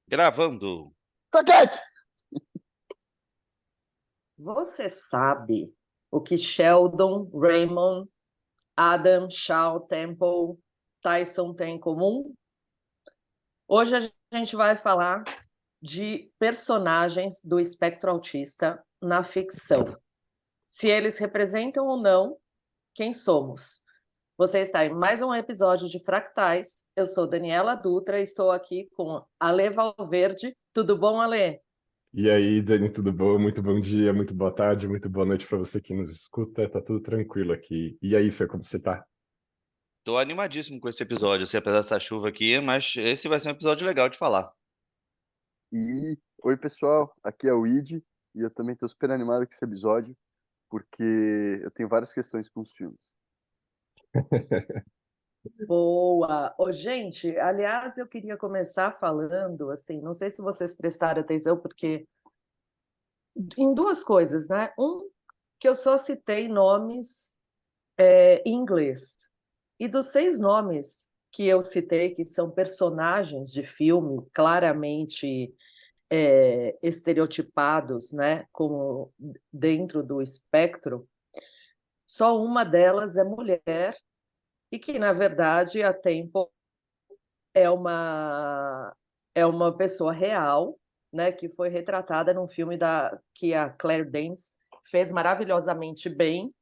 Gravando. Toquete! Você sabe o que Sheldon, Raymond, Adam, Shaw, Temple, Tyson têm em comum? Hoje a gente vai falar de personagens do espectro autista na ficção. Se eles representam ou não quem somos. Você está em mais um episódio de Fractais. Eu sou Daniela Dutra e estou aqui com Ale Valverde. Tudo bom, Ale? E aí, Dani, tudo bom? Muito bom dia, muito boa tarde, muito boa noite para você que nos escuta. Tá tudo tranquilo aqui. E aí, Fê, como você tá? Tô animadíssimo com esse episódio, assim, apesar dessa chuva aqui, mas esse vai ser um episódio legal de falar. Oi, pessoal, aqui é o Id e eu também estou super animado com esse episódio porque eu tenho várias questões com os filmes. Boa! Ô, gente, aliás, eu queria começar falando, assim, não sei se vocês prestaram atenção, porque em duas coisas, né? Que eu só citei nomes em inglês. E dos 6 nomes que eu citei, que são personagens de filme, claramente estereotipados, né? Como dentro do espectro, só uma delas é mulher, e que, na verdade, a Temple é uma pessoa real, né, que foi retratada num filme que a Claire Danes fez maravilhosamente bem.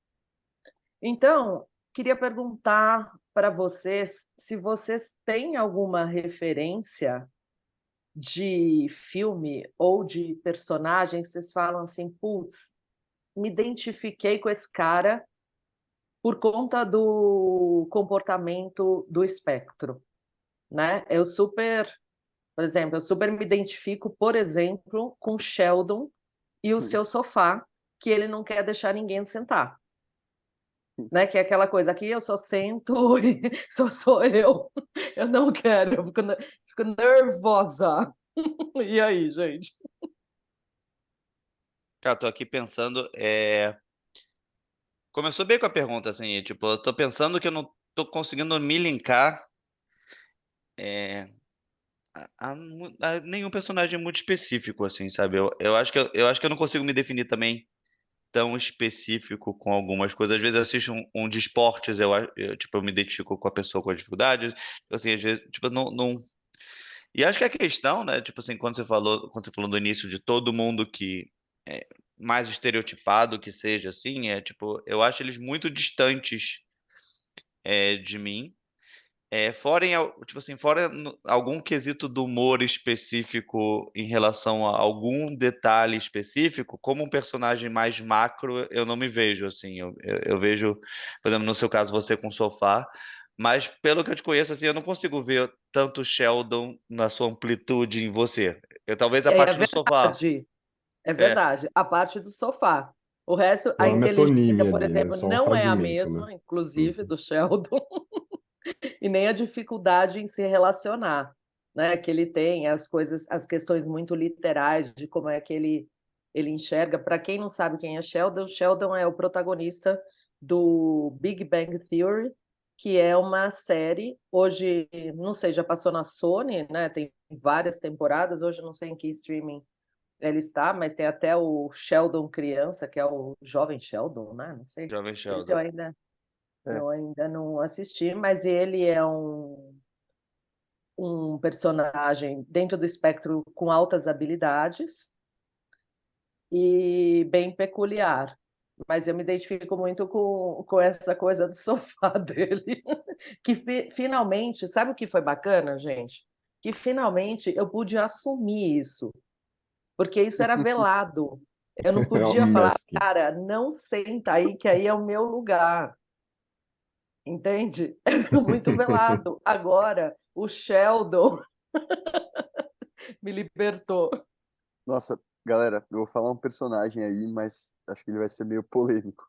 Então, queria perguntar para vocês se vocês têm alguma referência de filme ou de personagem que vocês falam assim, putz, me identifiquei com esse cara por conta do comportamento do espectro, né? Por exemplo, eu super me identifico, por exemplo, com Sheldon e o seu sofá, que ele não quer deixar ninguém sentar, né? Que é aquela coisa, aqui eu só sento e só sou eu. Eu não quero, fico nervosa. E aí, gente? Cara, tô aqui pensando, começou bem com a pergunta, assim, tipo, eu tô pensando que eu não tô conseguindo me linkar a nenhum personagem muito específico, assim, sabe? Eu acho que eu não consigo me definir também tão específico com algumas coisas. Às vezes eu assisto um de esportes, tipo, eu me identifico com a pessoa com a dificuldade. Tipo assim, às vezes, tipo, não. E acho que a questão, né, tipo assim, quando você falou no início de todo mundo que é mais estereotipado que seja assim, tipo, eu acho eles muito distantes de mim. Tipo assim, algum quesito do humor específico em relação a algum detalhe específico, como um personagem mais macro, eu não me vejo assim. Eu vejo, por exemplo, no seu caso, você com sofá, mas pelo que eu te conheço, assim, eu não consigo ver tanto Sheldon na sua amplitude em você. Talvez a É parte do sofá. verdade, é É, verdade. A parte do sofá. O resto, Tem a uma inteligência, metonímia por ali, né? exemplo, Só um não é a fragmento, né? mesma, inclusive, Uhum. do Sheldon. E nem a dificuldade em se relacionar, né? Que ele tem, as coisas, as questões muito literais de como é que ele enxerga. Para quem não sabe quem é Sheldon, Sheldon é o protagonista do Big Bang Theory, que é uma série, hoje, não sei, já passou na Sony, né? Tem várias temporadas, hoje não sei em que streaming ele está, mas tem até o Sheldon criança, que é o jovem Sheldon, né? Não sei. Jovem Esse eu Sheldon. ainda É, eu ainda não assisti, mas ele é um personagem dentro do espectro com altas habilidades e bem peculiar. Mas eu me identifico muito com essa coisa do sofá dele. Que finalmente, sabe o que foi bacana, gente? Que finalmente eu pude assumir isso, porque isso era velado. Eu não É o podia falar, Mask. cara, não senta aí, que aí é o meu lugar. Entende? Era muito velado. Agora, o Sheldon me libertou. nossa, galera, eu vou falar um personagem aí, mas acho que ele vai ser meio polêmico,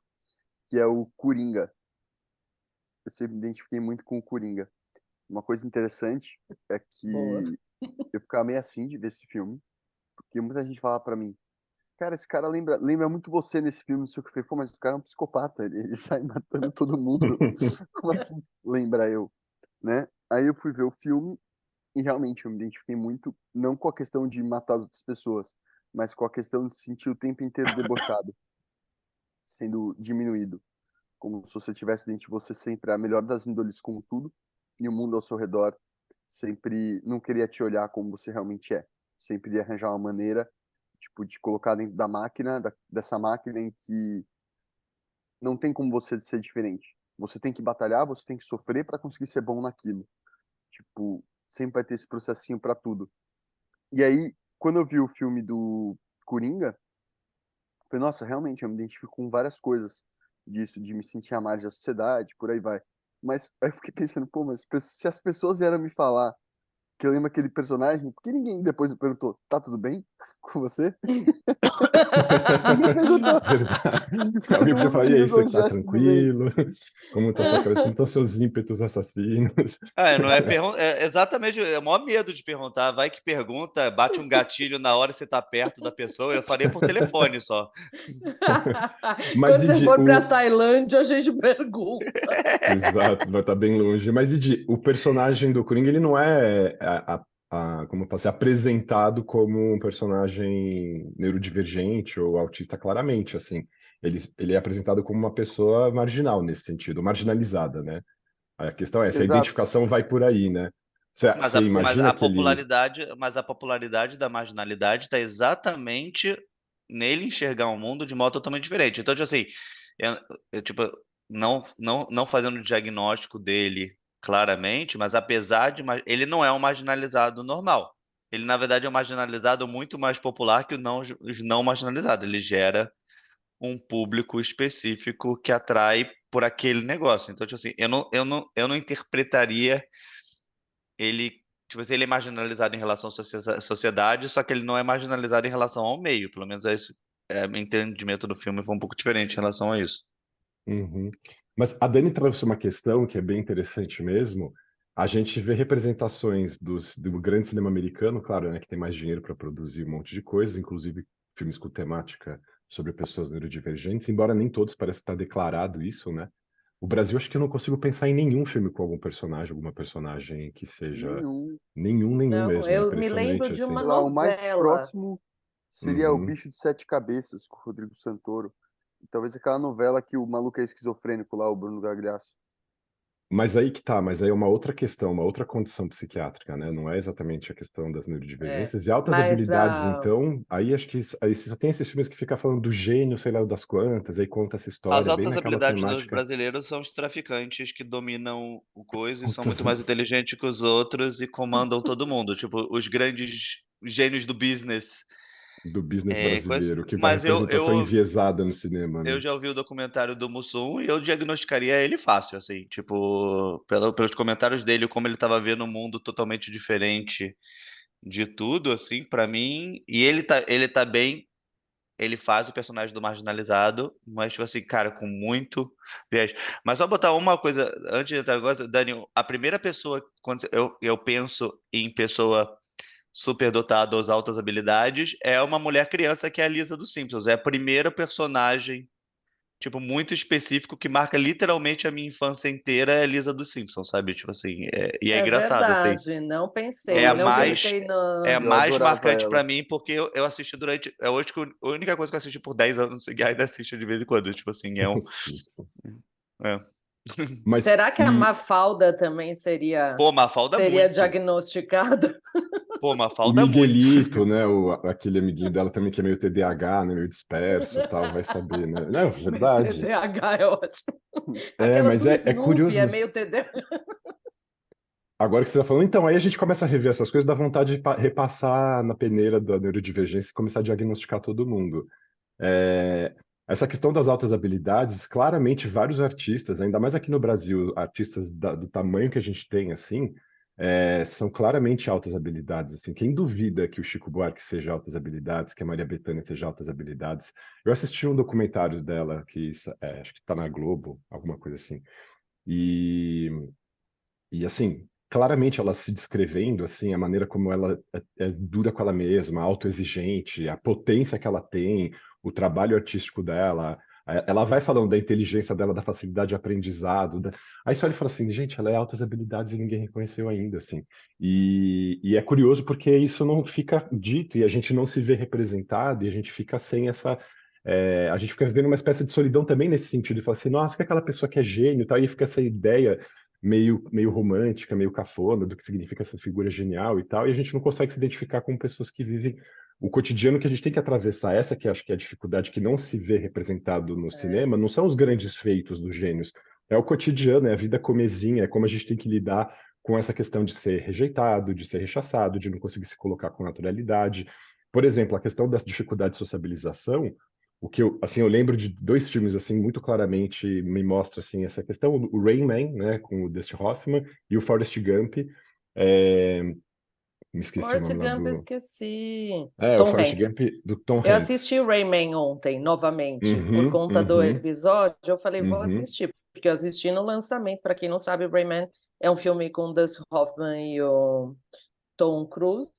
que é o Coringa. Eu sempre me identifiquei muito com o Coringa. Uma coisa interessante é Boa. que eu ficava meio assim de ver esse filme, porque muita gente falava pra mim, cara, esse cara lembra muito você nesse filme, não sei o que. Eu falei, pô, mas o cara é um psicopata, ele sai matando todo mundo. Como assim lembra eu? Né? Aí eu fui ver o filme E realmente eu me identifiquei muito, não com a questão de matar as outras pessoas, mas com a questão de se sentir o tempo inteiro debochado, sendo diminuído. Como se você tivesse dentro de você sempre a melhor das índoles com tudo, e o mundo ao seu redor sempre não queria te olhar como você realmente é. Sempre ia arranjar uma maneira, tipo, de colocar dentro da máquina, dessa máquina em que não tem como você ser diferente. Você tem que batalhar, você tem que sofrer para conseguir ser bom naquilo. Tipo, sempre vai ter esse processinho para tudo. E aí, quando eu vi o filme do Coringa, eu falei, nossa, realmente, eu me identifico com várias coisas disso, de me sentir à margem da sociedade, por aí vai. Mas aí eu fiquei pensando, pô, mas se as pessoas vieram me falar que eu lembro aquele personagem, por que ninguém depois me perguntou, tá tudo bem com você? Ninguém perguntou. Verdade. Alguém Todo podia mundo falar, e aí, seguiu você como se tá tivesse tudo bem. tranquilo? Como tá sua cabeça? Como estão seus ímpetos assassinos? Não é, exatamente, é o maior medo de perguntar. Vai que pergunta, bate um gatilho na hora que você tá perto da pessoa. Eu faria por telefone só. Mas Quando e você de for para a o... Tailândia, a gente pergunta. Exato, vai estar bem longe. Mas e de o personagem do Coringa, ele não é como eu posso dizer, apresentado como um personagem neurodivergente ou autista claramente, assim. Ele é apresentado como uma pessoa marginal nesse sentido, marginalizada, né? A questão é, se a Exato, identificação vai por aí, né? Mas Você mas imagina a que ele... popularidade, mas a popularidade da marginalidade está exatamente nele enxergar um mundo de modo totalmente diferente. Então, tipo assim, eu, tipo, não fazendo o diagnóstico dele claramente, mas apesar de ele não é um marginalizado normal. Ele, na verdade, é um marginalizado muito mais popular que os não marginalizados. Ele gera um público específico que atrai por aquele negócio. Então, tipo assim, eu não interpretaria ele, tipo assim, ele é marginalizado em relação à sociedade, só que ele não é marginalizado em relação ao meio. Pelo menos é isso, meu entendimento do filme foi um pouco diferente em relação a isso. Uhum. Mas a Dani trouxe uma questão que é bem interessante mesmo. A gente vê representações do grande cinema americano, claro, né, que tem mais dinheiro para produzir um monte de coisas, inclusive filmes com temática sobre pessoas neurodivergentes, embora nem todos pareça estar declarado isso, né? O Brasil, acho que eu não consigo pensar em nenhum filme com alguma personagem que seja nenhum. nenhum Não, mesmo. É eu me lembro impressionante, de uma Sei assim. lá, o mais novela. próximo seria O Uhum. Bicho de Sete Cabeças, com o Rodrigo Santoro. E talvez aquela novela que o maluco é esquizofrênico lá, o Bruno Gagliasso. Mas aí que tá, mas aí é uma outra questão, uma outra condição psiquiátrica, né? Não é exatamente a questão das É, neurodivergências. E altas mas habilidades, a então, aí acho que aí só tem esses filmes que ficam falando do gênio, sei lá, das quantas, aí conta essa As história, bem altas naquela habilidades dos temática. brasileiros são os traficantes que dominam o coisa e são Puta, muito mais inteligentes que os outros e comandam todo mundo. Tipo, os grandes gênios do business. do business Coisa. brasileiro, que vai Mas representação enviesada no cinema, eu né? já ouvi o documentário do Mussum e eu diagnosticaria ele fácil, assim, tipo, pelos comentários dele, como ele estava vendo um mundo totalmente diferente de tudo, assim, pra mim. E ele tá bem, ele faz o personagem do marginalizado, mas, tipo assim, cara, com muito viés. Mas só botar uma coisa, antes de entrar agora, Dani, a primeira pessoa, quando eu penso em pessoa superdotada ou altas habilidades, é uma mulher criança que é a Lisa dos Simpsons. É a primeira personagem tipo, muito específico que marca literalmente a minha infância inteira é a Lisa dos Simpsons, sabe? Tipo assim, e é é engraçado, assim. verdade, não É pensei, a não Nossa, mais, pensei é a no. eu mais adorava marcante pra ela. mim, porque eu assisti durante. É hoje que a única coisa que eu assisti por 10 anos e ainda assisto de vez em quando. Tipo assim, é um. Os Simpsons. É. Mas, Será que a e Mafalda também seria Pô, Mafalda seria muito. diagnosticada? Pô, o Mafalda muito. Miguelito, né? Aquele amiguinho dela também que é meio TDAH, né? Meio disperso e tal, vai saber, né? Não, Meio verdade. TDAH é ótimo. É, Aquela mas do é Snoopy curioso. é meio TDAH. Agora que você está falando, então, aí a gente começa a rever essas coisas, dá vontade de repassar na peneira da neurodivergência e começar a diagnosticar todo mundo. É, essa questão das altas habilidades, claramente vários artistas, ainda mais aqui no Brasil, artistas do tamanho que a gente tem, assim, são claramente altas habilidades. Assim, quem duvida que o Chico Buarque seja altas habilidades, que a Maria Bethânia seja altas habilidades? Eu assisti um documentário dela que acho que está na Globo, alguma coisa assim. E assim, claramente ela se descrevendo, assim, a maneira como ela é dura com ela mesma, autoexigente, a potência que ela tem, o trabalho artístico dela, Ela vai falando da inteligência dela, da facilidade de aprendizado. Aí você olha e fala assim, gente, ela é altas habilidades e ninguém reconheceu ainda, assim. E é curioso porque isso não fica dito e a gente não se vê representado e a gente fica sem essa. A gente fica vivendo uma espécie de solidão também nesse sentido, e fala assim, nossa, que é aquela pessoa que é gênio e tal, e fica essa ideia meio romântica, meio cafona do que significa essa figura genial e tal, e a gente não consegue se identificar com pessoas que vivem o cotidiano que a gente tem que atravessar. Essa que acho que é a dificuldade que não se vê representado no É, cinema, não são os grandes feitos dos gênios, é o cotidiano, é a vida comezinha, é como a gente tem que lidar com essa questão de ser rejeitado, de ser rechaçado, de não conseguir se colocar com naturalidade. Por exemplo, a questão da dificuldade de sociabilização, o que eu, assim, eu lembro de dois filmes assim muito claramente me mostra assim essa questão, o Rain Man, né, com o Dustin Hoffman e o Forrest Gump, é, me esqueci o Forrest nome lá Gump, eu do, esqueci. o Tom Forrest Hanks. Gump do Tom Eu Hanks. assisti Rayman ontem, novamente, por Uhum, conta do uhum, episódio. Eu falei, vou uhum. assistir, porque eu assisti no lançamento. Para quem não sabe, Rayman é um filme com Dustin Hoffman e o Tom Cruise,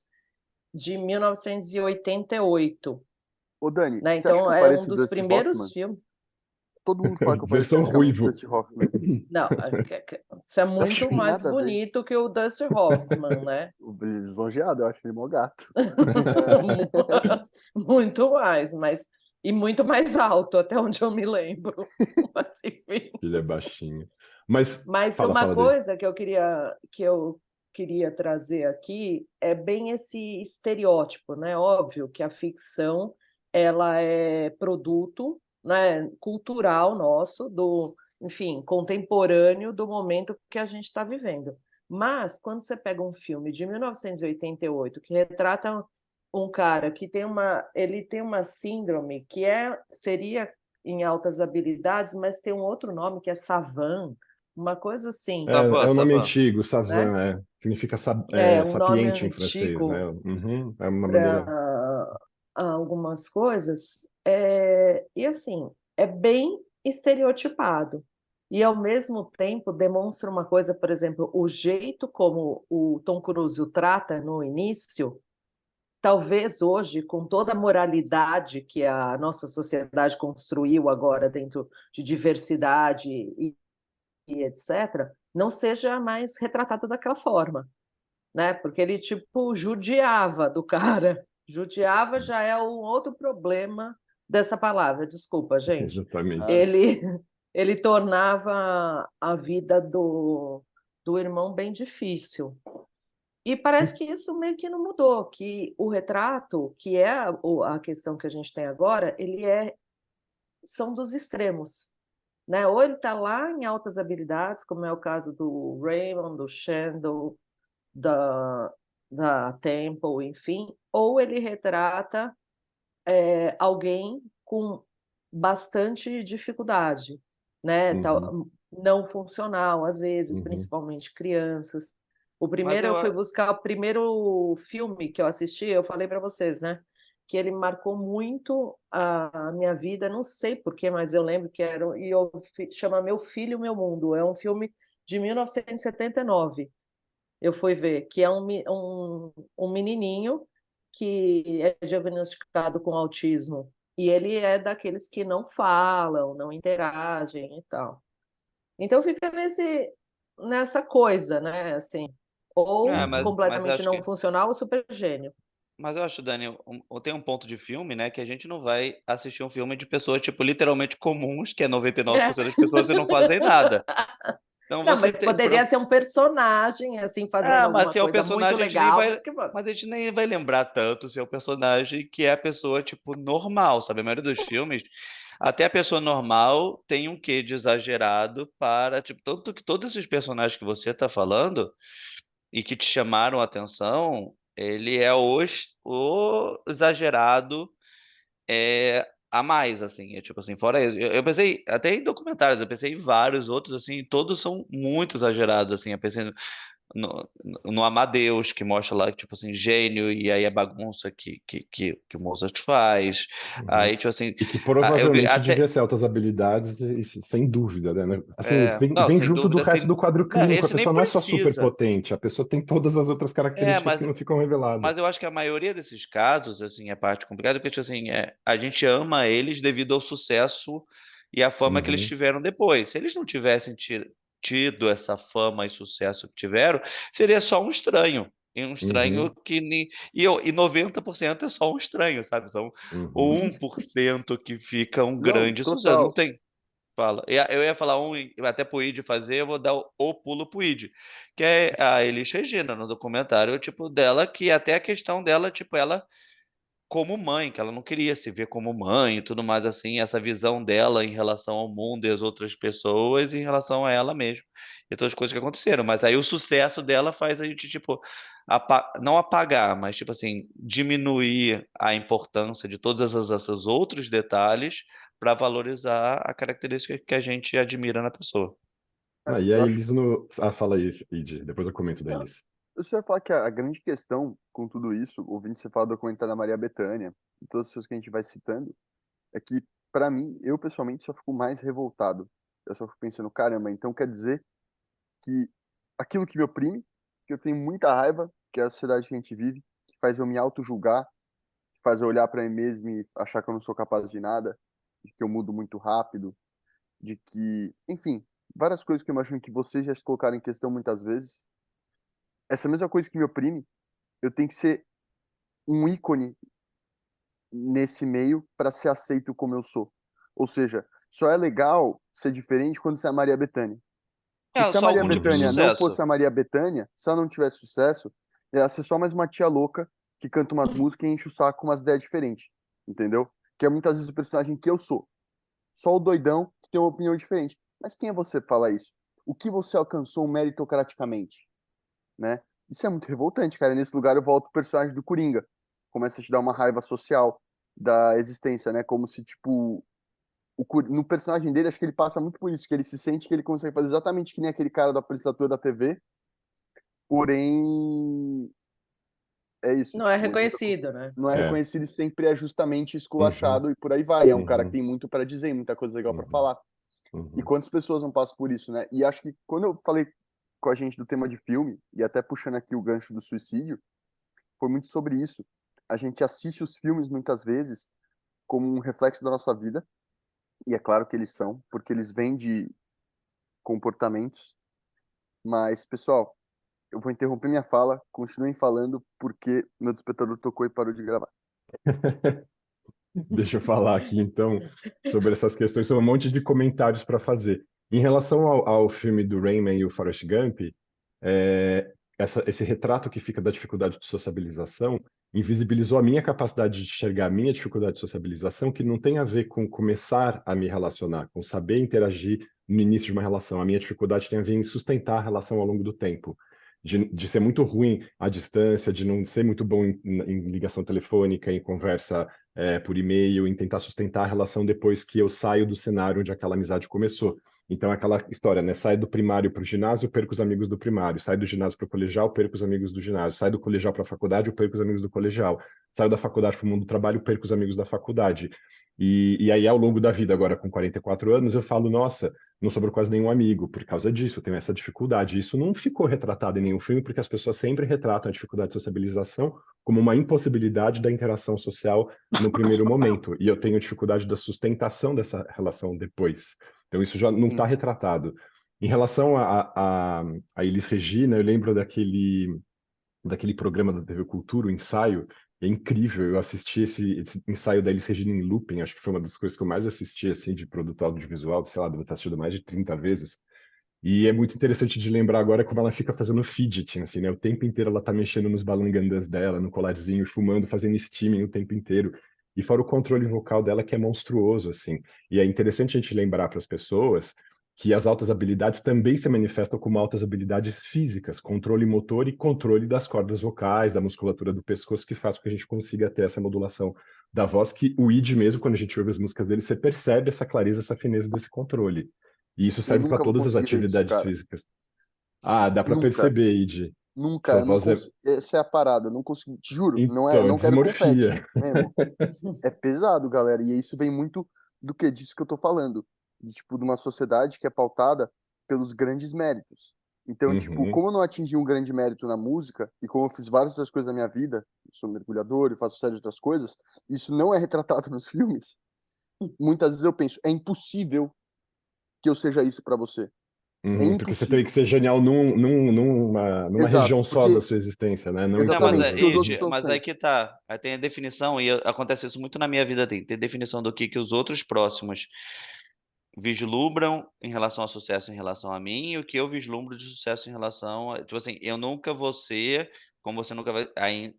de 1988, Ô, Dani, né? você acha que Então eu é um pareço o dos Dustin primeiros Hoffman? filmes. Todo mundo fala que eu pareço Versão ruivo. Dustin Hoffman. Não, isso é Eu acho que muito tem mais nada a ver. bonito que o Dustin Hoffman, né? O lisonjeado, eu acho ele mó gato. Muito mais, mas e muito mais alto, até onde eu me lembro. Mas, enfim. Ele é baixinho. Mas Mas fala, uma fala dele. coisa que eu queria trazer aqui é bem esse estereótipo, né? Óbvio que a ficção ela é produto, né, cultural nosso, enfim, contemporâneo do momento que a gente está vivendo. Mas quando você pega um filme de 1988 que retrata um cara que ele tem uma síndrome que seria em altas habilidades, mas tem um outro nome que é Savant, uma coisa assim, É, Savan, é um nome Savan. antigo, né? Savan, significa É um nome sapiente em francês, né? antigo Uhum, é uma maneira. para algumas coisas, e assim, é bem estereotipado. E, ao mesmo tempo, demonstra uma coisa, por exemplo, o jeito como o Tom Cruise o trata no início, talvez hoje, com toda a moralidade que a nossa sociedade construiu agora dentro de diversidade e etc., não seja mais retratada daquela forma, né? Porque ele, tipo, judiava do cara. Judiava já é um outro problema dessa palavra, desculpa, gente. Exatamente. Nada. Ele, ele tornava a vida do irmão bem difícil. E parece que isso meio que não mudou, que o retrato, que é a questão que a gente tem agora, são dos extremos, né? Ou ele está lá em altas habilidades, como é o caso do Raymond, do Shandon, da, da Temple, enfim, ou ele retrata alguém com bastante dificuldade, né? Uhum, Não funcional, às vezes, uhum, principalmente crianças. O Mas primeiro, eu, eu fui buscar o primeiro filme que eu assisti, eu falei para vocês, né? Que ele marcou muito a minha vida, não sei porquê, mas eu lembro que chama Meu Filho, Meu Mundo. É um filme de 1979. Eu fui ver, que é um menininho que é diagnosticado com autismo. E ele é daqueles que não falam, não interagem e tal. Então fica nessa coisa, né? Assim, ou uhum. mas eu completamente acho não que, funcional ou super gênio. mas eu acho, Dani, tem um ponto de filme, né, que a gente não vai assistir um filme de pessoas, tipo, literalmente comuns, que é É. 99% das pessoas e não fazem nada. Então Não, você mas tem, poderia ser um personagem, assim, fazendo mas alguma se é o coisa muito personagem, legal. Mas que... mas a gente nem vai lembrar tanto se é o personagem que é a pessoa, tipo, normal, sabe? A maioria dos filmes, até a pessoa normal tem um quê de exagerado para, tipo, tanto que todos esses personagens que você tá falando e que te chamaram a atenção, ele é o exagerado a mais, assim, tipo assim, fora isso. Eu pensei, até em documentários, eu pensei em vários outros, assim, todos são muito exagerados, assim, eu pensei no, no Amadeus, que mostra lá, tipo assim, gênio, e aí a bagunça que o Mozart faz. Uhum. Aí, tipo assim, E que eu vi provavelmente até. devia ser altas habilidades, sem dúvida, né? Assim, Não, vem sem junto do dúvida, resto do quadro não, clínico. A esse nem pessoa não é só super precisa. potente, a pessoa tem todas as outras É, características que mas, não ficam reveladas. mas eu acho que a maioria desses casos, assim, é parte complicada, porque, tipo assim, a gente ama eles devido ao sucesso e a fama que eles Uhum, tiveram depois. Se eles não tivessem tido essa fama e sucesso que tiveram, seria só um estranho. E um estranho uhum, que e 90% é só um estranho, sabe? São o uhum. 1% que fica um Não, grande sucesso. Não total. tem. Fala. Eu ia falar até pro Id fazer, eu vou dar o pulo pro Id, que é a Elis Regina, no documentário, tipo, dela, que até a questão dela, tipo, ela como mãe, que ela não queria se ver como mãe e tudo mais assim, essa visão dela em relação ao mundo e às outras pessoas, em relação a ela mesma, e todas as coisas que aconteceram. Mas aí o sucesso dela faz a gente, tipo, não apagar, mas, tipo assim, diminuir a importância de todos esses outros detalhes para valorizar a característica que a gente admira na pessoa. Ah, e a Eu acho Elis no. Ah, fala aí, Id, depois eu comento da Não, Elis. eu só ia falar que a grande questão com tudo isso, ouvindo você falar do documentário da Maria Bethânia, e todas as coisas que a gente vai citando, é que, pra mim, eu pessoalmente só fico mais revoltado. Eu só fico pensando, caramba, então quer dizer que aquilo que me oprime, que eu tenho muita raiva, que é a sociedade que a gente vive, que faz eu me auto-julgar, que faz eu olhar pra mim mesmo e achar que eu não sou capaz de nada, de que eu mudo muito rápido, de que, enfim, várias coisas que eu imagino que vocês já se colocaram em questão muitas vezes. Essa mesma coisa que me oprime, eu tenho que ser um ícone nesse meio para ser aceito como eu sou. Ou seja, só é legal ser diferente quando você é a Maria Bethânia. Porque É, se a só Maria algum tipo de Bethânia Uhum, não sucesso. fosse a Maria Bethânia, se ela não tivesse sucesso, ela ia ser só mais uma tia louca que canta umas músicas e enche o saco com umas ideias diferentes. Entendeu? Que é muitas vezes o personagem que eu sou. Só o doidão que tem uma opinião diferente. Mas quem é você para falar isso? O que você alcançou meritocraticamente? Né? Isso é muito revoltante, cara. Nesse lugar eu volto pro personagem do Coringa. Começa a te dar uma raiva social da existência, né? Como se, tipo, no personagem dele, acho que ele passa muito por isso, que ele se sente que ele consegue fazer exatamente que nem aquele cara do apresentador da TV, porém, é isso, Não é tipo, reconhecido, né? não é é. reconhecido e sempre é justamente Uhum, esculachado e por aí vai. É um cara que uhum, tem muito para dizer, muita coisa legal para uhum, falar. E uhum. quantas pessoas não passam por isso, né? E acho que quando eu falei com a gente do tema de filme, e até puxando aqui o gancho do suicídio, foi muito sobre isso. A gente assiste os filmes muitas vezes como um reflexo da nossa vida, e é claro que eles são, porque eles vêm de comportamentos. Mas, pessoal, eu vou interromper minha fala, continuem falando, porque meu despertador tocou e parou de gravar. Deixa eu falar aqui, então, sobre essas questões. Tem um monte de comentários para fazer. Em relação ao filme do Rayman e o Forrest Gump, esse retrato que fica da dificuldade de sociabilização invisibilizou a minha capacidade de enxergar a minha dificuldade de sociabilização, que não tem a ver com começar a me relacionar, com saber interagir no início de uma relação. A minha dificuldade tem a ver em sustentar a relação ao longo do tempo. De ser muito ruim à distância, de não ser muito bom em ligação telefônica, em conversa por e-mail, em tentar sustentar a relação depois que eu saio do cenário onde aquela amizade começou. Então, é aquela história, né? Sai do primário para o ginásio, perco os amigos do primário. Sai do ginásio para o colegial, perco os amigos do ginásio. Sai do colegial para a faculdade, eu perco os amigos do colegial. Saio da faculdade para o mundo do trabalho, perco os amigos da faculdade. E aí, ao longo da vida, agora com 44 anos, eu falo, nossa, não sobrou quase nenhum amigo por causa disso, eu tenho essa dificuldade. Isso não ficou retratado em nenhum filme, porque as pessoas sempre retratam a dificuldade de sociabilização como uma impossibilidade da interação social no primeiro momento. E eu tenho dificuldade da sustentação dessa relação depois. Então, isso já não está Sim. retratado. Em relação a Elis Regina, eu lembro daquele programa da TV Cultura, o ensaio. É incrível, eu assisti esse ensaio da Elis Regina em looping, acho que foi uma das coisas que eu mais assisti, assim, de produto audiovisual, sei lá, devo estar assistindo mais de 30 vezes. E é muito interessante de lembrar agora como ela fica fazendo fidgeting, assim, né? O tempo inteiro ela tá mexendo nos balangandãs dela, no colarzinho, fumando, fazendo steaming o tempo inteiro. E fora o controle vocal dela, que é monstruoso, assim. E é interessante a gente lembrar para as pessoas que as altas habilidades também se manifestam como altas habilidades físicas, controle motor e controle das cordas vocais, da musculatura do pescoço, que faz com que a gente consiga ter essa modulação da voz, que o Id mesmo, quando a gente ouve as músicas dele, você percebe essa clareza, essa fineza desse controle. E isso Eu serve para nunca vou todas as conseguir ver isso, atividades cara. físicas. Ah, dá para Nunca. perceber, Id. Nunca. Sua Eu não voz é. consigo. Essa é a parada. Eu não consigo. Te juro. Não é. Então, é Não quero confete. desmorfia. Mesmo. É pesado, galera. E isso vem muito do que disso que eu tô falando. De, tipo, de uma sociedade que é pautada pelos grandes méritos. Então, tipo, Uhum, como eu não atingi um grande mérito na música, e como eu fiz várias outras coisas na minha vida, eu sou mergulhador e faço série de outras coisas, isso não é retratado nos filmes. muitas vezes eu penso, é impossível que eu seja isso para você. É Porque você teria impossível. que ser genial numa Exato, região só da porque sua existência, né? Não em Não, mas, exatamente, todas, porque os assim. outros Ige, são mas aí 100. que tá. Aí tem a definição, e acontece isso muito na minha vida, tem definição do que os outros próximos vislumbram em relação ao sucesso em relação a mim, e o que eu vislumbro de sucesso em relação a tipo assim, eu nunca vou ser, como você nunca vai aí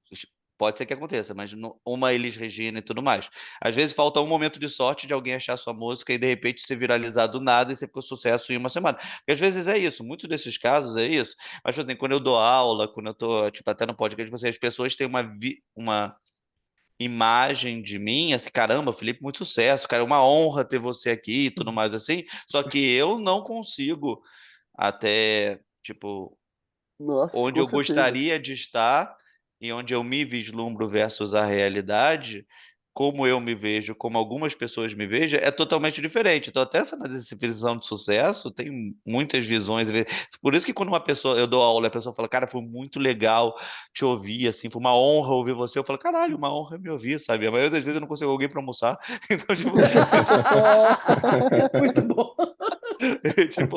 pode ser que aconteça, mas uma Elis Regina e tudo mais. Às vezes falta um momento de sorte de alguém achar sua música e de repente ser viralizar do nada e você ficou sucesso em uma semana. Porque às vezes é isso, muitos desses casos é isso. Mas, por exemplo, quando eu dou aula, quando eu tô, tipo, até no podcast, tipo assim, as pessoas têm uma imagem de mim, assim, caramba, Felipe, muito sucesso, cara, é uma honra ter você aqui e tudo mais assim. Só que eu não consigo até, tipo, Nossa, onde com eu certeza. gostaria de estar e onde eu me vislumbro versus a realidade, como eu me vejo, como algumas pessoas me vejam, é totalmente diferente. Então, até essa definição de sucesso tem muitas visões. Por isso que quando uma pessoa, eu dou aula, a pessoa fala, cara, foi muito legal te ouvir, assim, foi uma honra ouvir você. Eu falo, caralho, uma honra me ouvir, sabe? A maioria das vezes eu não consigo alguém para almoçar. Então, tipo, Muito bom. tipo,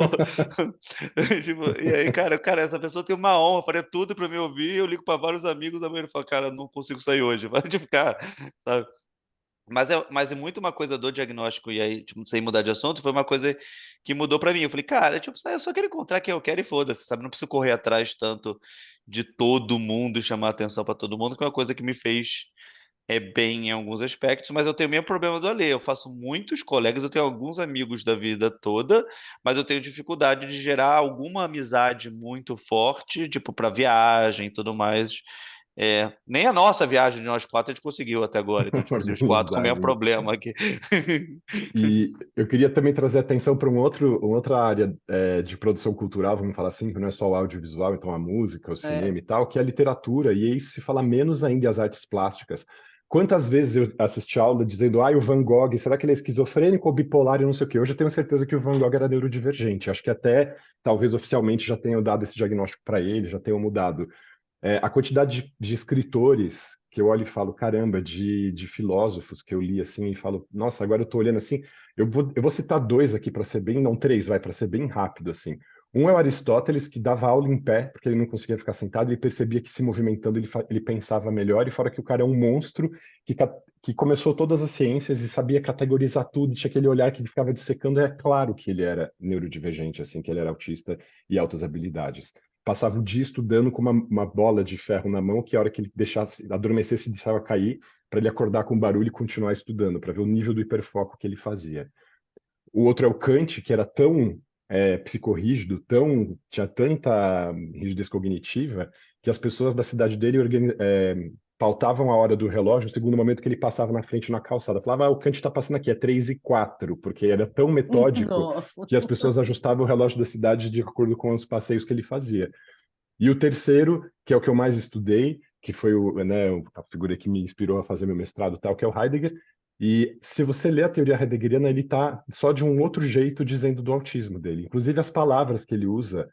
tipo, e aí, cara, essa pessoa tem uma honra, faria tudo pra me ouvir, eu ligo pra vários amigos, a maioria fala, cara, não consigo sair hoje, vai de ficar, sabe? Mas é muito uma coisa do diagnóstico, e aí, tipo, sem mudar de assunto, foi uma coisa que mudou pra mim. Eu falei, cara, tipo, eu só quero encontrar quem eu quero e foda-se, sabe? Não preciso correr atrás tanto de todo mundo e chamar atenção pra todo mundo, que é uma coisa que me fez bem em alguns aspectos, mas eu tenho o mesmo problema do Alê. Eu faço muitos colegas, eu tenho alguns amigos da vida toda, mas eu tenho dificuldade de gerar alguma amizade muito forte, tipo, para viagem e tudo mais. Nem a nossa viagem de nós quatro a gente conseguiu até agora. Então, tipo assim, os quatro com o mesmo Amizade, né? problema aqui. E eu queria também trazer atenção para uma outra área de produção cultural, vamos falar assim, que não é só o audiovisual, então a música, o É. cinema e tal, que é a literatura, e isso se fala menos ainda as artes plásticas. Quantas vezes eu assisti aula dizendo, o Van Gogh, será que ele é esquizofrênico ou bipolar e não sei o quê? Hoje eu tenho certeza que o Van Gogh era neurodivergente. Acho que até, talvez oficialmente, já tenham dado esse diagnóstico para ele, já tenham mudado. A quantidade de escritores que eu olho e falo, caramba, de filósofos que eu li assim e falo, nossa, agora eu tô olhando assim, eu vou citar dois aqui para ser bem, não três, vai, para ser bem rápido assim. Um é o Aristóteles, que dava aula em pé, porque ele não conseguia ficar sentado, e percebia que se movimentando ele pensava melhor, e fora que o cara é um monstro que começou todas as ciências e sabia categorizar tudo, tinha aquele olhar que ele ficava dissecando, é claro que ele era neurodivergente, assim, que ele era autista e altas habilidades. Passava o dia estudando com uma bola de ferro na mão, que a hora que ele deixasse, adormecesse, deixava cair, para ele acordar com barulho e continuar estudando, para ver o nível do hiperfoco que ele fazia. O outro é o Kant, que era tão psicorrígido, tinha tanta rigidez cognitiva, que as pessoas da cidade dele pautavam a hora do relógio no segundo momento que ele passava na frente na calçada. Falava, o Kant está passando aqui, é 3:04, porque era tão metódico Não. que as pessoas ajustavam o relógio da cidade de acordo com os passeios que ele fazia. E o terceiro, que é o que eu mais estudei, que foi a figura que me inspirou a fazer meu mestrado, tal, que é o Heidegger. E se você lê a teoria heideggeriana, ele está só de um outro jeito dizendo do autismo dele. Inclusive as palavras que ele usa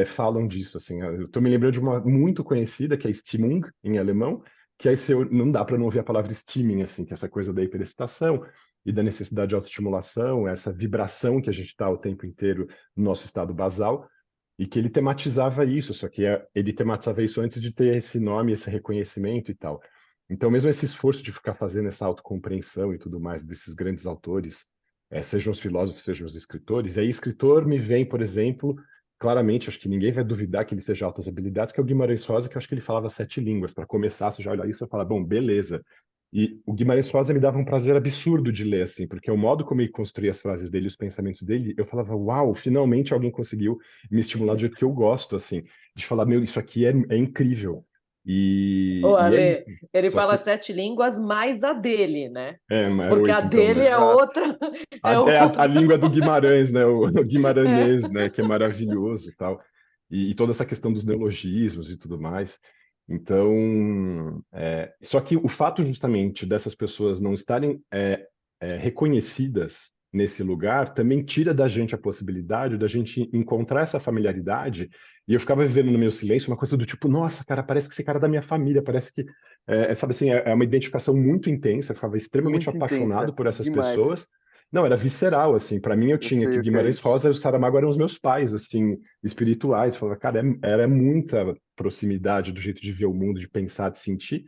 falam disso. Assim, eu estou me lembrando de uma muito conhecida, que é Stimmung, em alemão, que aí não dá para não ouvir a palavra stimming, assim, que é essa coisa da hiperexcitação e da necessidade de autoestimulação, essa vibração que a gente está o tempo inteiro no nosso estado basal e que ele tematizava isso, só que ele tematizava isso antes de ter esse nome, esse reconhecimento e tal. Então, mesmo esse esforço de ficar fazendo essa autocompreensão e tudo mais desses grandes autores, sejam os filósofos, sejam os escritores, e aí escritor me vem, por exemplo, claramente, acho que ninguém vai duvidar que ele seja altas habilidades, que é o Guimarães Rosa, que eu acho que ele falava 7 línguas. Para começar, você já olha isso e fala, bom, beleza. E o Guimarães Rosa me dava um prazer absurdo de ler, assim, porque o modo como ele construía as frases dele, os pensamentos dele, eu falava, uau, finalmente alguém conseguiu me estimular do jeito que eu gosto, assim, de falar, meu, isso aqui é incrível. Ô, E é isso. Ale, ele Só fala que 7 línguas mais a dele, né? mas é Porque a 8, então, dele né? é Exato. outra. A, É é a outra. língua do Guimarães, né? O É. guimaranês, né? Que é maravilhoso e tal. E toda essa questão dos neologismos e tudo mais. Então, só que o fato justamente dessas pessoas não estarem reconhecidas nesse lugar também tira da gente a possibilidade da gente encontrar essa familiaridade. E eu ficava vivendo no meu silêncio uma coisa do tipo, nossa, cara, parece que esse cara é da minha família, parece que, sabe assim, é uma identificação muito intensa. Eu ficava extremamente Muito apaixonado intensa, por essas demais. pessoas. Não, era visceral, assim. Para mim, eu Eu tinha que sei o que é Guimarães isso. Rosa e o Saramago eram os meus pais, assim, espirituais. Eu falava, cara, era muita proximidade do jeito de ver o mundo, de pensar, de sentir.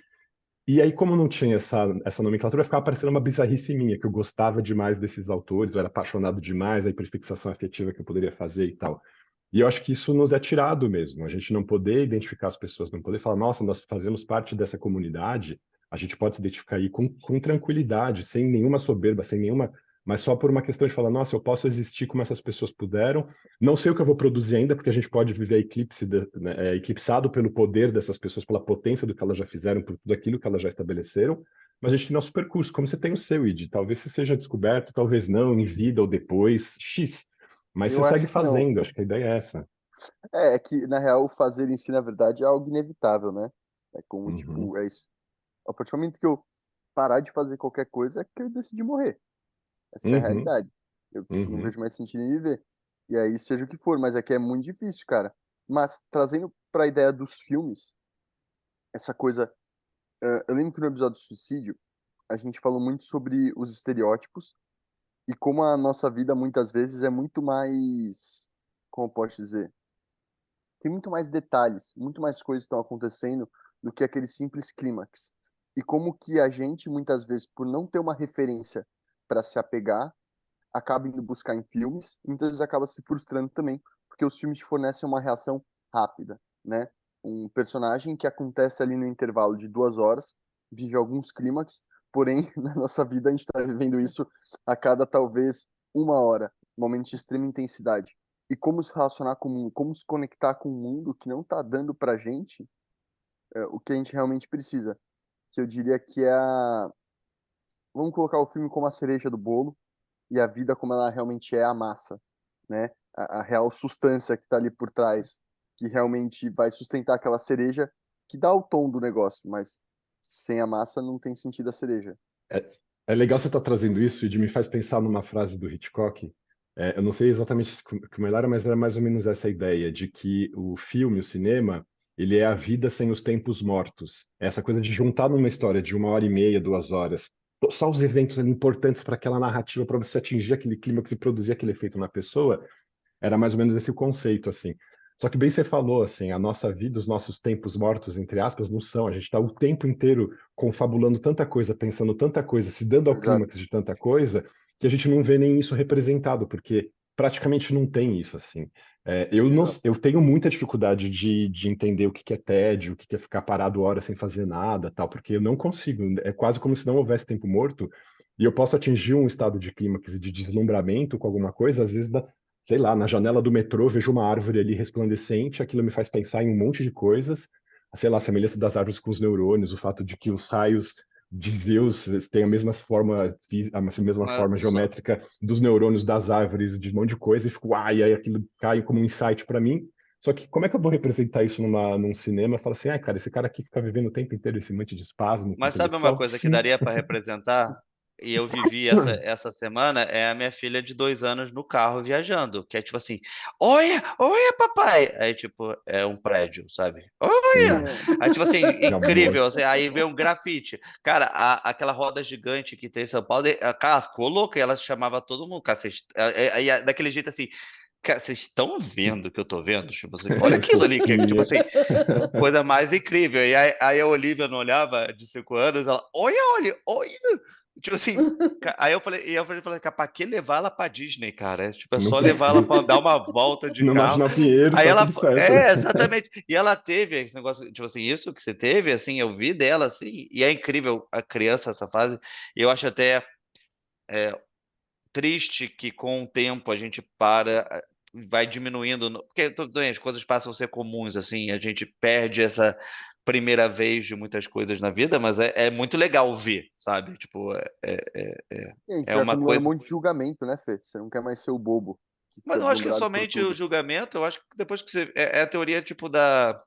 E aí, como não tinha essa nomenclatura, ficava parecendo uma bizarrice minha, que eu gostava demais desses autores, eu era apaixonado demais, a hiperfixação afetiva que eu poderia fazer e tal. E eu acho que isso nos é tirado mesmo, a gente não poder identificar as pessoas, não poder falar, nossa, nós fazemos parte dessa comunidade, a gente pode se identificar aí com tranquilidade, sem nenhuma soberba, sem nenhuma, mas só por uma questão de falar, nossa, eu posso existir como essas pessoas puderam, não sei o que eu vou produzir ainda, porque a gente pode viver eclipsado pelo poder dessas pessoas, pela potência do que elas já fizeram, por tudo aquilo que elas já estabeleceram, mas a gente tem nosso percurso, como você tem o seu, Id. Talvez você seja descoberto, talvez não, em vida ou depois, X. Mas você Eu segue acho que não. fazendo, acho que a ideia é essa. É que, na real, o fazer em si, na verdade, é algo inevitável, né? É como, Uhum, tipo, é isso. A partir do momento que eu parar de fazer qualquer coisa, é que eu decidi morrer. Essa é a uhum, realidade. Eu, tipo, não uhum. vejo mais sentido em viver. E aí, seja o que for, mas aqui é muito difícil, cara. Mas, trazendo pra ideia dos filmes, essa coisa. Eu lembro que no episódio do suicídio, a gente falou muito sobre os estereótipos e como a nossa vida, muitas vezes, é muito mais. Como eu posso dizer? Tem muito mais detalhes, muito mais coisas estão acontecendo do que aquele simples clímax. E como que a gente, muitas vezes, por não ter uma referência para se apegar, acaba indo buscar em filmes, e muitas vezes acaba se frustrando também, porque os filmes te fornecem uma reação rápida, né? Um personagem que acontece ali no intervalo de 2 horas, vive alguns clímax, porém, na nossa vida a gente está vivendo isso a cada, talvez, 1 hora, momento de extrema intensidade. E como se relacionar com o mundo, como se conectar com o mundo que não está dando pra gente o que a gente realmente precisa. Que eu diria que é a... Vamos colocar o filme como a cereja do bolo, e a vida como ela realmente é a massa, né? A real substância que está ali por trás, que realmente vai sustentar aquela cereja que dá o tom do negócio, mas sem a massa não tem sentido a cereja. É, é legal você estar trazendo isso e me faz pensar numa frase do Hitchcock. Eu não sei exatamente como ela era, mas era mais ou menos essa ideia de que o filme, o cinema, ele é a vida sem os tempos mortos. Essa coisa de juntar numa história de 1 hora e meia, 2 horas, só os eventos ali importantes para aquela narrativa, para você atingir aquele clímax e produzir aquele efeito na pessoa, era mais ou menos esse o conceito, assim. Só que bem você falou, assim, a nossa vida, os nossos tempos mortos, entre aspas, não são. A gente está o tempo inteiro confabulando tanta coisa, pensando tanta coisa, se dando ao Exato, clímax de tanta coisa, que a gente não vê nem isso representado, porque praticamente não tem isso, assim. Eu não, exato. eu tenho muita dificuldade de entender o que que é tédio, o que que é ficar parado horas sem fazer nada, tal, porque eu não consigo. É quase como se não houvesse tempo morto, e eu posso atingir um estado de clímax e de deslumbramento com alguma coisa, às vezes sei lá, na janela do metrô, vejo uma árvore ali resplandecente, aquilo me faz pensar em um monte de coisas, sei lá, a semelhança das árvores com os neurônios, o fato de que os raios de Zeus têm a mesma forma, a mesma Mas forma só, geométrica dos neurônios das árvores, de um monte de coisa, e fico, ai, aí aquilo cai como um insight para mim. Só que como é que eu vou representar isso num cinema? Fala assim, ai, cara, esse cara aqui fica vivendo o tempo inteiro esse monte de espasmo com mas sabe uma conexão? coisa que daria para representar? E eu vivi essa semana, é a minha filha de 2 anos no carro viajando, que é tipo assim, olha, olha, papai. Aí, tipo, é um prédio, sabe? Olha! Aí, tipo assim, Que amor. incrível. Assim, aí vê um grafite. Cara, aquela roda gigante que tem em São Paulo, a cara ficou louca e ela chamava todo mundo. Cara, daquele jeito assim, cara, vocês estão vendo o que eu tô vendo? Tipo assim, olha aquilo ali, que tipo Fofinha. assim, coisa mais incrível. E aí a Olivia não olhava de 5 anos, ela, olha, olha, olha. Tipo assim, aí eu falei, cara, pra que levar ela pra Disney, cara? Tipo, é Não só levar ela precisa. pra dar uma volta de No carro. Marginal Pinheiro, Aí tá ela, tudo certo. exatamente. E ela teve esse negócio, tipo assim, isso que você teve, assim, eu vi dela, assim, e é incrível a criança, essa fase. E eu acho até triste que com o tempo a gente vai diminuindo, porque tudo bem, as coisas passam a ser comuns, assim, a gente perde essa primeira vez de muitas coisas na vida, mas é muito legal ver, sabe? Tipo, E a gente é vai uma acumulando um coisa. monte de julgamento, né, Fê? Você não quer mais ser o bobo que Mas fica não acho que é deslumbrado por somente o tudo. julgamento, eu acho que depois que você. É a teoria, tipo, da.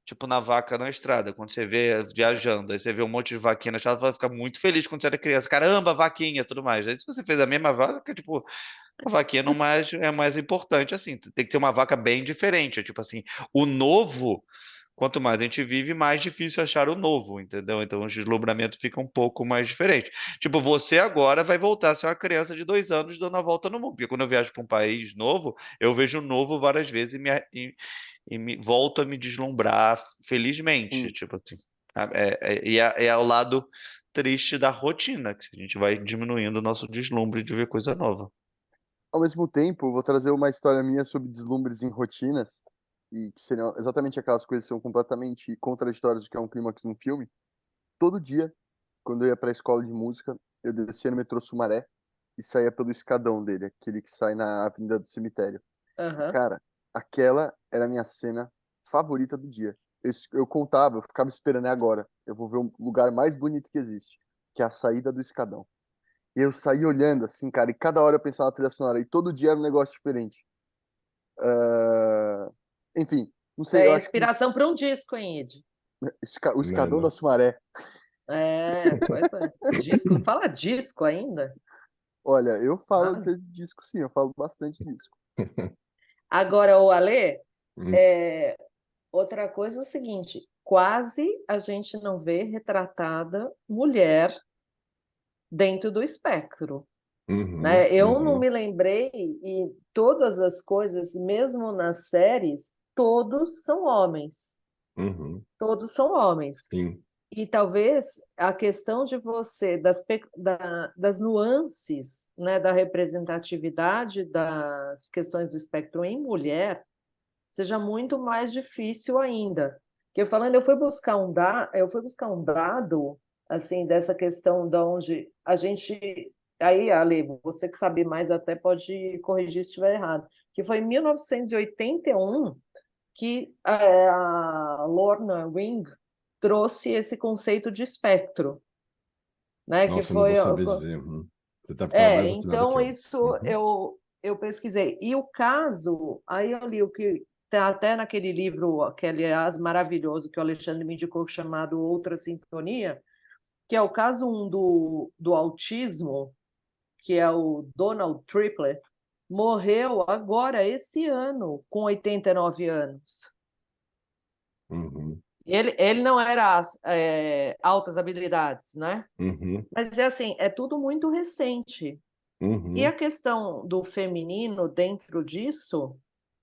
tipo na vaca na estrada, quando você vê viajando, aí você vê um monte de vaquinha na estrada, você vai ficar muito feliz quando você era criança. Caramba, vaquinha, tudo mais. Aí se você fez a mesma vaca, tipo, a vaquinha não mais é mais importante assim. Tem que ter uma vaca bem diferente, tipo assim, o novo. Quanto mais a gente vive, mais difícil achar o novo, entendeu? Então o deslumbramento fica um pouco mais diferente. Tipo, você agora vai voltar a ser uma criança de 2 anos dando a volta no mundo. Porque quando eu viajo para um país novo, eu vejo o novo várias vezes e volto a me deslumbrar felizmente. Sim. Tipo assim, é o lado triste da rotina, que a gente vai diminuindo o nosso deslumbre de ver coisa nova. Ao mesmo tempo, eu vou trazer uma história minha sobre deslumbres em rotinas, e que seriam exatamente aquelas coisas que são completamente contraditórias do que é um clímax num filme. Todo dia, quando eu ia para a escola de música, eu descia no metrô Sumaré e saía pelo escadão dele, aquele que sai na Avenida do Cemitério. E, Aham. cara, aquela era a minha cena favorita do dia. Eu contava, eu ficava esperando, é agora. Eu vou ver o lugar mais bonito que existe, que é a saída do escadão. E eu saía olhando, assim, cara, e cada hora eu pensava na trilha sonora, e todo dia era um negócio diferente. Ah, enfim, não sei, eu É acho que inspiração para um disco, hein, Ed? o Né, escadão né? da Sumaré. É, pois é. Disco, fala disco ainda? Olha, eu falo às Ah. vezes disco, sim, eu falo bastante disco. Agora, o Alê, Hum, é, outra coisa é o seguinte: quase a gente não vê retratada mulher dentro do espectro, uhum, né? Eu não uhum, me lembrei, e todas as coisas, mesmo nas séries, todos são homens. uhum, Todos são homens. sim, E talvez a questão de você, das nuances, né, da representatividade das questões do espectro em mulher, seja muito mais difícil ainda. Que eu falando, eu fui buscar um dado assim dessa questão de onde a gente, aí Ale, você que sabe mais até pode corrigir se estiver errado, que foi em 1981 que a Lorna Ring trouxe esse conceito de espectro, né? Que nossa, eu não vou foi saber dizer. Você deve estar mais afinado que então eu. isso Uhum, eu pesquisei. E o caso, aí eu li o que está até naquele livro, que aliás maravilhoso, que o Alexandre me indicou, chamado Outra Sintonia, que é o caso do autismo, que é o Donald Triplett, morreu agora, esse ano, com 89 anos. uhum, Ele não era altas habilidades, né? uhum, Mas é assim, é tudo muito recente. E a uhum. questão do feminino dentro disso,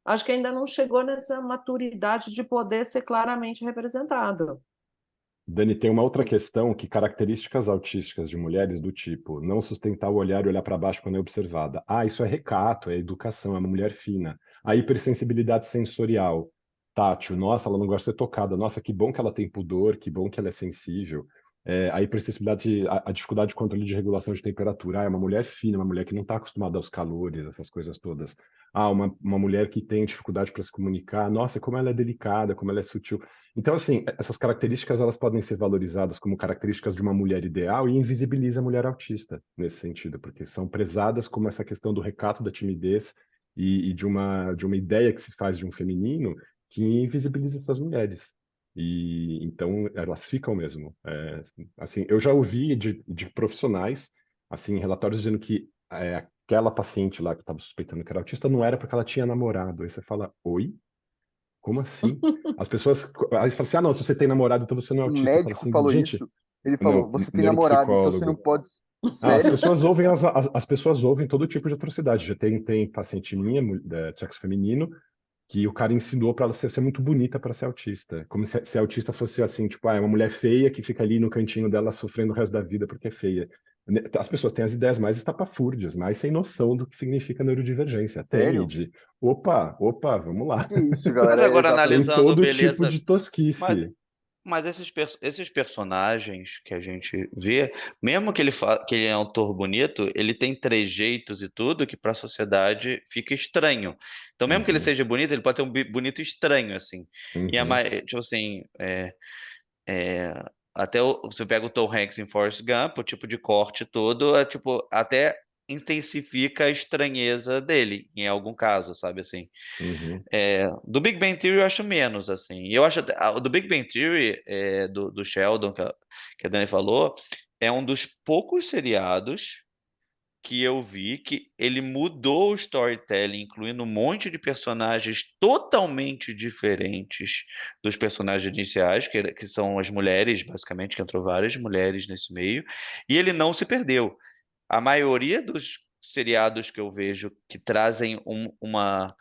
acho que ainda não chegou nessa maturidade de poder ser claramente representado. Dani, tem uma outra questão que características autísticas de mulheres do tipo não sustentar o olhar e olhar para baixo quando é observada. Ah, isso é recato, é educação, é uma mulher fina. A hipersensibilidade sensorial, tátil, nossa, ela não gosta de ser tocada. Nossa, que bom que ela tem pudor, que bom que ela é sensível. A hipersensibilidade, a dificuldade de controle de regulação de temperatura. Ah, é uma mulher fina, uma mulher que não está acostumada aos calores, essas coisas todas. Ah, uma mulher que tem dificuldade para se comunicar. Nossa, como ela é delicada, como ela é sutil. Então, assim, essas características elas podem ser valorizadas como características de uma mulher ideal e invisibiliza a mulher autista nesse sentido, porque são prezadas como essa questão do recato, da timidez e de uma ideia que se faz de um feminino que invisibiliza essas mulheres. E então elas ficam mesmo. Assim, eu já ouvi de profissionais, assim, relatórios dizendo que aquela paciente lá que estava suspeitando que era autista não era porque ela tinha namorado. Aí você fala, oi? Como assim? As pessoas. Aí você fala assim: ah, não, se você tem namorado, então você não é Um autista. Fala médico assim, falou gente, isso. Ele falou: não, você tem namorado, então você não neuropsicólogo. pode. Ah, as Sério? pessoas ouvem as pessoas ouvem todo tipo de atrocidade. Já tem paciente minha, de sexo feminino, que o cara ensinou para ela ser muito bonita para ser autista. Como se autista fosse assim, tipo, é uma mulher feia que fica ali no cantinho dela sofrendo o resto da vida porque é feia. As pessoas têm as ideias mais estapafúrdias, mais sem noção do que significa neurodivergência. Tem, Sério? de opa, opa, vamos lá. Que isso, Mas galera? É agora Tem exatamente. analisando, todo tipo beleza. de Mas tosquice. Mas esses personagens que a gente vê, mesmo que ele é um autor bonito, ele tem trejeitos e tudo que para a sociedade fica estranho. Então, mesmo que ele Uhum, seja bonito, ele pode ser um bonito estranho, assim. E é uhum, mais, tipo assim, até você pega o Tom Hanks em Forrest Gump, o tipo de corte todo, é tipo, até intensifica a estranheza dele, em algum caso, sabe assim. Uhum. Do Big Bang Theory eu acho menos, assim. Eu acho o do Big Bang Theory, do Sheldon, que a Dani falou, é um dos poucos seriados que eu vi que ele mudou o storytelling, incluindo um monte de personagens totalmente diferentes dos personagens iniciais, que são as mulheres, basicamente, que entrou várias mulheres nesse meio, e ele não se perdeu. A maioria dos seriados que eu vejo que trazem uma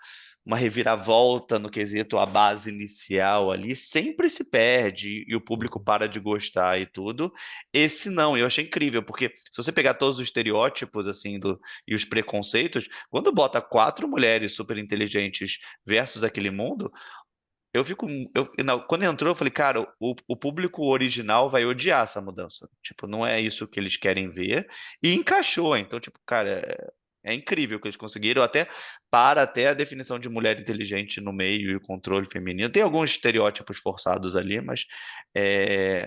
reviravolta no quesito a base inicial ali sempre se perde e o público para de gostar e tudo. Esse não, eu achei incrível, porque se você pegar todos os estereótipos assim e os preconceitos, quando bota quatro mulheres super inteligentes versus aquele mundo, eu fico. Quando entrou, eu falei, cara, o público original vai odiar essa mudança. Tipo, não é isso que eles querem ver. E encaixou. Então, tipo, cara, é incrível que eles conseguiram. Até a definição de mulher inteligente no meio e o controle feminino. Tem alguns estereótipos forçados ali, mas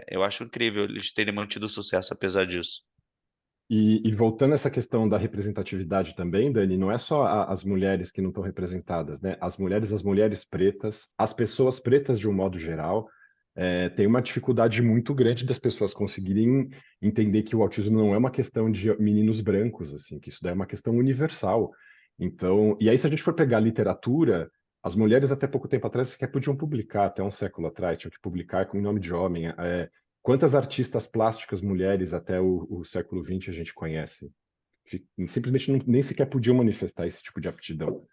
eu acho incrível eles terem mantido sucesso apesar disso. E voltando a essa questão da representatividade também, Dani, não é só as mulheres que não estão representadas, né? As mulheres pretas, as pessoas pretas de um modo geral, tem uma dificuldade muito grande das pessoas conseguirem entender que o autismo não é uma questão de meninos brancos, assim, que isso daí é uma questão universal. Então, e aí se a gente for pegar literatura, as mulheres até pouco tempo atrás sequer podiam publicar, até um século atrás, tinham que publicar com o nome de homem. Quantas artistas plásticas mulheres até o século XX a gente conhece? Simplesmente nem sequer podiam manifestar esse tipo de aptidão.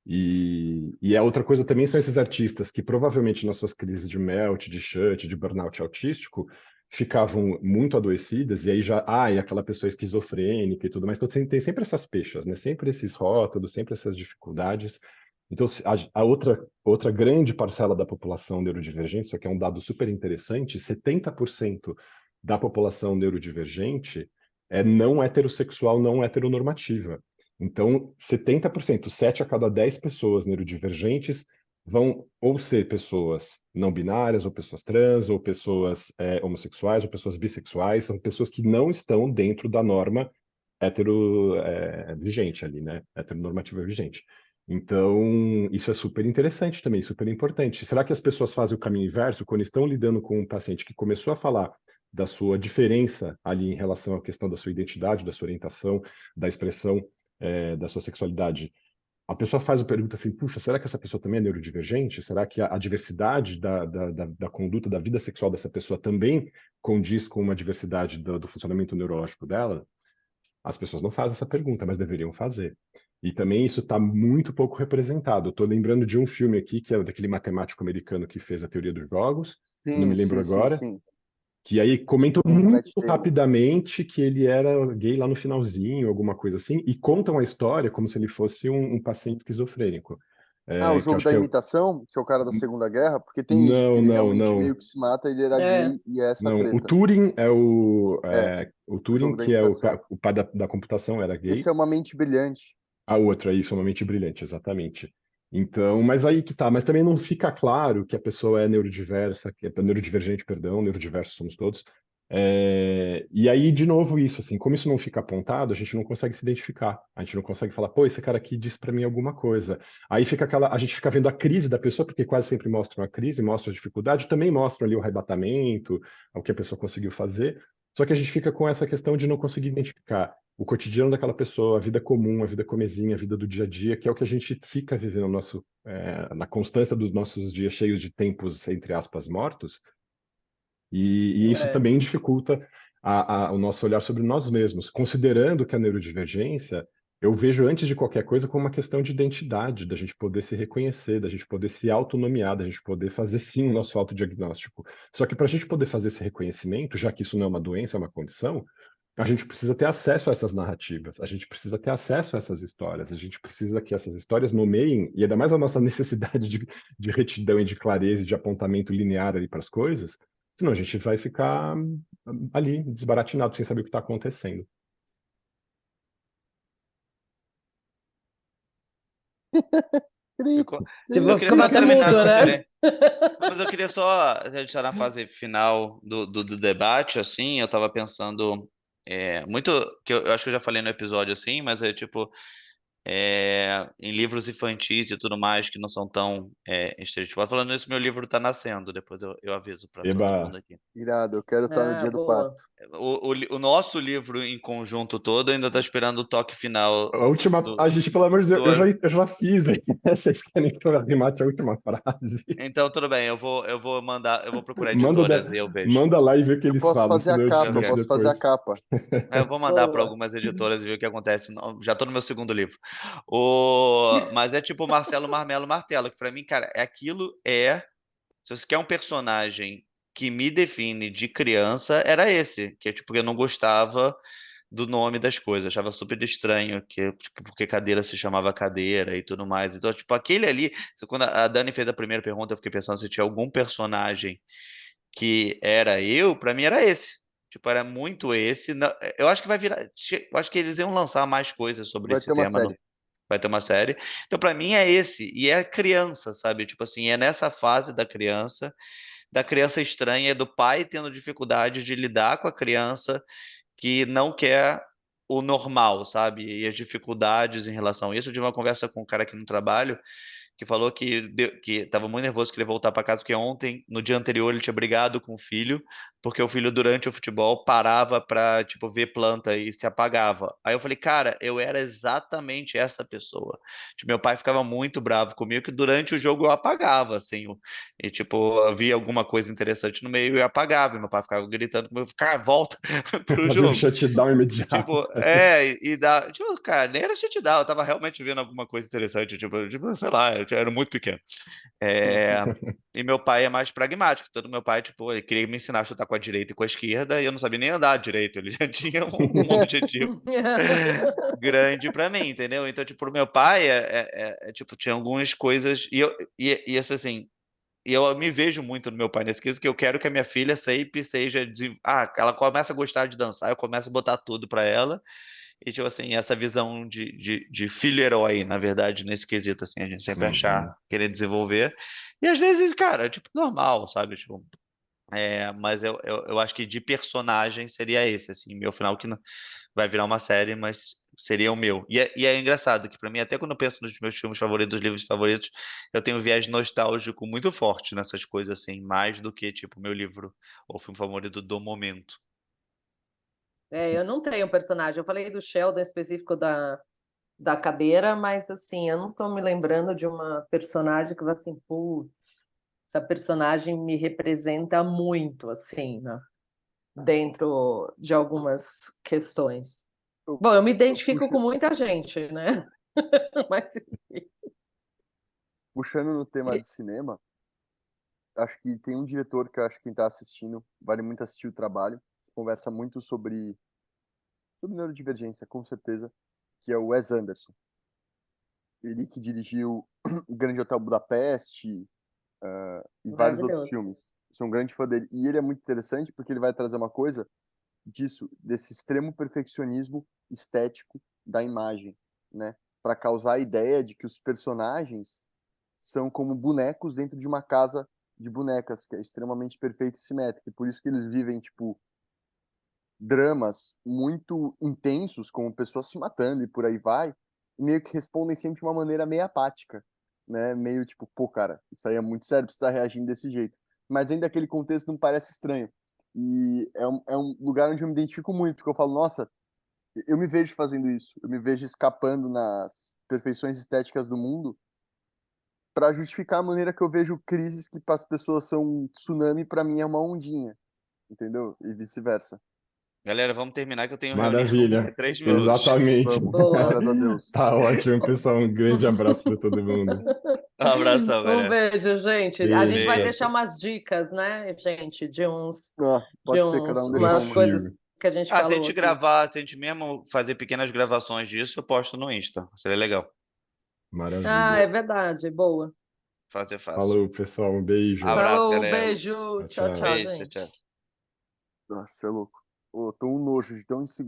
E a outra coisa também são esses artistas que provavelmente nas suas crises de melt, de shut, de burnout autístico, ficavam muito adoecidas, e aí já, e aquela pessoa esquizofrênica e tudo mais. Então tem sempre essas peixas, né? Sempre esses rótulos, sempre essas dificuldades. Então, a outra grande parcela da população neurodivergente, isso aqui é um dado super interessante, 70% da população neurodivergente é não heterossexual, não heteronormativa. Então, 70%, 7 a cada 10 pessoas neurodivergentes vão ou ser pessoas não binárias, ou pessoas trans, ou pessoas homossexuais, ou pessoas bissexuais, são pessoas que não estão dentro da norma vigente ali, né? Heteronormativa vigente. Então, isso é super interessante também, super importante. Será que as pessoas fazem o caminho inverso quando estão lidando com um paciente que começou a falar da sua diferença ali em relação à questão da sua identidade, da sua orientação, da expressão da sua sexualidade? A pessoa faz a pergunta assim, puxa, será que essa pessoa também é neurodivergente? Será que a diversidade da conduta, da vida sexual dessa pessoa também condiz com uma diversidade do funcionamento neurológico dela? As pessoas não fazem essa pergunta, mas deveriam fazer. E também isso está muito pouco representado. Estou lembrando de um filme aqui, que é daquele matemático americano que fez a teoria dos jogos, não me Sim, lembro sim, sim, agora, sim. que aí comentam Com o muito Matt Damon. rapidamente que ele era gay lá no finalzinho, alguma coisa assim, e contam a história como se ele fosse um paciente esquizofrênico. O Que eu jogo acho da que é... imitação, que é o cara da Segunda Guerra, porque tem isso, porque Não, ele não, realmente não. meio que se mata, ele era É, gay e é essa Não, o treta. Turing é É, o o Turing, jogo da que é imitação. o pai da computação, era Esse gay. é uma mente brilhante. A outra aí, sumamente brilhante, exatamente. Então, mas aí que tá. Mas também não fica claro que a pessoa é neurodiversa, que é neurodivergente, perdão, neurodiversos somos todos. E aí, de novo, isso, assim, como isso não fica apontado, a gente não consegue se identificar. A gente não consegue falar, pô, esse cara aqui disse para mim alguma coisa. Aí fica a gente fica vendo a crise da pessoa, porque quase sempre mostram a crise, mostram a dificuldade, também mostram ali o arrebatamento, o que a pessoa conseguiu fazer. Só que a gente fica com essa questão de não conseguir identificar o cotidiano daquela pessoa, a vida comum, a vida comezinha, a vida do dia a dia, que é o que a gente fica vivendo na constância dos nossos dias cheios de tempos, entre aspas, mortos, e isso é. também dificulta o nosso olhar sobre nós mesmos, considerando que a neurodivergência, eu vejo antes de qualquer coisa como uma questão de identidade, da gente poder se reconhecer, da gente poder se autonomiar, da gente poder fazer sim o nosso autodiagnóstico. Só que para a gente poder fazer esse reconhecimento, já que isso não é uma doença, é uma condição, a gente precisa ter acesso a essas narrativas, a gente precisa ter acesso a essas histórias, a gente precisa que essas histórias nomeiem, e ainda mais a nossa necessidade de retidão e de clareza e de apontamento linear ali para as coisas, senão a gente vai ficar ali, desbaratinado, sem saber o que está acontecendo. Cri, Ficou- Eu Tipo, queria ficamos só até terminar mudo, com né? também. Mas eu queria só, a gente está na fase final do debate, assim, eu estava pensando muito, que eu acho que eu já falei no episódio assim, mas é tipo, em livros infantis e tudo mais que não são tão estereotipados. Falando isso, meu livro tá nascendo, depois eu aviso para todo mundo Eba. aqui. Irado, eu quero estar no Ah, dia do boa. parto. O nosso livro em conjunto todo ainda tá esperando o toque final A última. do, A gente, pelo amor de Deus, do eu já fiz aí. Vocês querem que eu arremate a última frase? Então, tudo bem, eu vou mandar, eu vou procurar Manda, editoras e eu vejo. manda lá e vê o que Eu eles posso falam, fazer a senão eu te Eu capa, eu deixo quero. posso fazer a depois. capa. Eu vou mandar para Boa. algumas editoras e ver o que acontece. Já tô no meu segundo livro. Mas é tipo o Marcelo Marmelo Martelo, que pra mim, cara, se você quer um personagem que me define de criança, era esse, que é tipo, eu não gostava do nome das coisas, achava super estranho, que, tipo, porque cadeira se chamava cadeira e tudo mais. Então, tipo, aquele ali, quando a Dani fez a primeira pergunta, eu fiquei pensando se tinha algum personagem que era eu, pra mim era esse. Tipo, era muito esse. Eu acho que vai virar. Eu acho que eles iam lançar mais coisas sobre Vai esse ter uma tema. série. Vai ter uma série. Então, pra mim, é esse. E é criança, sabe? Tipo assim, é nessa fase da criança estranha, do pai tendo dificuldade de lidar com a criança que não quer o normal, sabe? E as dificuldades em relação a isso. Eu tive uma conversa com um cara aqui no trabalho que falou que estava muito nervoso, queria voltar para casa, porque ontem, no dia anterior, ele tinha brigado com o filho, porque o filho, durante o futebol, parava para, tipo, ver planta e se apagava. Aí eu falei, cara, eu era exatamente essa pessoa. Tipo, meu pai ficava muito bravo comigo, que durante o jogo eu apagava, assim, e, tipo, havia alguma coisa interessante no meio e eu apagava, e meu pai ficava gritando comigo, cara, volta pro Fazer um jogo. shutdown imediato. Tipo, e dá. Tipo, cara, nem era shutdown, eu tava realmente vendo alguma coisa interessante, tipo, sei lá, eu era muito pequeno. É, e meu pai é mais pragmático, todo meu pai, tipo, ele queria me ensinar a chutar com a direita e com a esquerda, e eu não sabia nem andar direito, ele já tinha um objetivo grande pra mim, entendeu? Então, tipo, pro meu pai, tipo, tinha algumas coisas, e isso assim. E eu me vejo muito no meu pai nesse quesito, que eu quero que a minha filha sempre seja. Ela começa a gostar de dançar, eu começo a botar tudo pra ela. E, tipo assim, essa visão de filho-herói, na verdade, nesse quesito, assim, a gente sempre Uhum. querer desenvolver. E às vezes, cara, tipo, normal, sabe? Tipo, mas eu acho que de personagem seria esse, assim, meu final que vai virar uma série, mas seria o meu. E é engraçado que pra mim, até quando eu penso nos meus filmes favoritos, livros favoritos, eu tenho um viés nostálgico muito forte nessas coisas, assim, mais do que, tipo, meu livro ou filme favorito do momento. Eu não tenho personagem. Eu falei do Sheldon específico da cadeira, mas assim, eu não estou me lembrando de uma personagem que vai assim, putz, essa personagem me representa muito, assim, né? Dentro de algumas questões. Eu, Bom, eu me eu identifico com muita gente, né? Mas enfim. puxando no tema de cinema, acho que tem um diretor que eu acho que quem está assistindo vale muito assistir o trabalho, que conversa muito sobre neurodivergência, com certeza, que é o Wes Anderson. Ele que dirigiu O Grande Hotel Budapeste, e vários outros Maravilhoso. filmes. Sou um grande fã dele. E ele é muito interessante porque ele vai trazer uma coisa desse extremo perfeccionismo estético da imagem, né? Para causar a ideia de que os personagens são como bonecos dentro de uma casa de bonecas, que é extremamente perfeita e simétrica. E por isso que eles vivem, tipo, dramas muito intensos, como pessoas se matando e por aí vai, e meio que respondem sempre de uma maneira meio apática, né? Meio tipo, pô, cara, isso aí é muito sério pra você estar reagindo desse jeito. Mas ainda aquele contexto não parece estranho. E é um lugar onde eu me identifico muito, porque eu falo, nossa, eu me vejo fazendo isso, eu me vejo escapando nas perfeições estéticas do mundo para justificar a maneira que eu vejo crises que para as pessoas são um tsunami, para mim é uma ondinha, entendeu? E vice-versa. Galera, vamos terminar que eu tenho reunião daqui a Maravilha. 3 minutos. Exatamente. Vamos, Boa. glória a Deus. Tá ótimo, pessoal. Um grande abraço para todo mundo. Um abração, Um galera. beijo, gente. A gente Beijo, vai tchau, Beijo. deixar tchau. umas dicas, né, gente, Pode ser, cada um Eu deixar umas uma. coisas sigo. que a gente Se a falou gente aqui. gravar, se a gente mesmo fazer pequenas gravações disso, eu posto no Insta. Seria legal. Ah, Maravilha. é verdade. Boa. Fazer fácil. Falou, pessoal. Um beijo. Abraço, Falou, galera. beijo. Tchau, Tchau, tchau. tchau, Beijo, tchau, gente. tchau. Nossa, é louco. Ô, tô um nojo de tão inseguro.